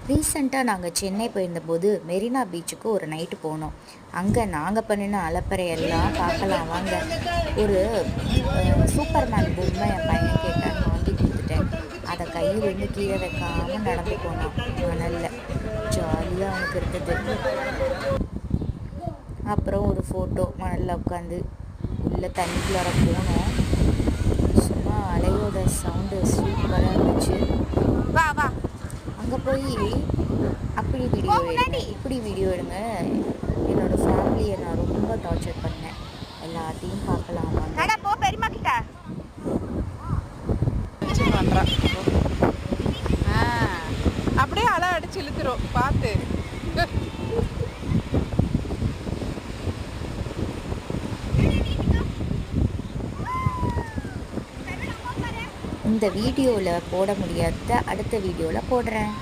ரீசெண்டாக நாங்கள் சென்னை போயிருந்தபோது மெரினா பீச்சுக்கு ஒரு நைட்டு போனோம். அங்கே நாங்கள் பண்ணின அலப்பறையெல்லாம் பார்க்கலாம் வாங்க. ஒரு சூப்பர்மேன் பொம்மை என் பையன் கேட்டான்னு வாங்கி கொடுத்துட்டேன். அதை கையிலேருந்து கீழே வைக்காமல் நடந்து போனான் மணலில். ஜாலியாக அவனுக்கு இருந்தது. அப்புறம் ஒரு ஃபோட்டோ மணலில் உட்காந்து உள்ளே தண்ணிக்குள்ளார போனோம். சும்மா அலையோட சவுண்டு சூப்பராக இருந்துச்சு. வா வா அங்கே போய் அப்படி வீடியோ எடுங்க, இப்படி வீடியோ எடுங்க. என்னோடய ஃபேமிலியை நான் ரொம்ப டார்ச்சர் பண்ணேன். எல்லாத்தையும் பார்க்கலாம் வாங்க. போ பெரியம்மா கிட்ட. அப்படியே அலை அடிச்சு இழுத்துரும் பார்த்து. இந்த வீடியோவில் போட முடியாத அடுத்த வீடியோவில் போடுறேன்.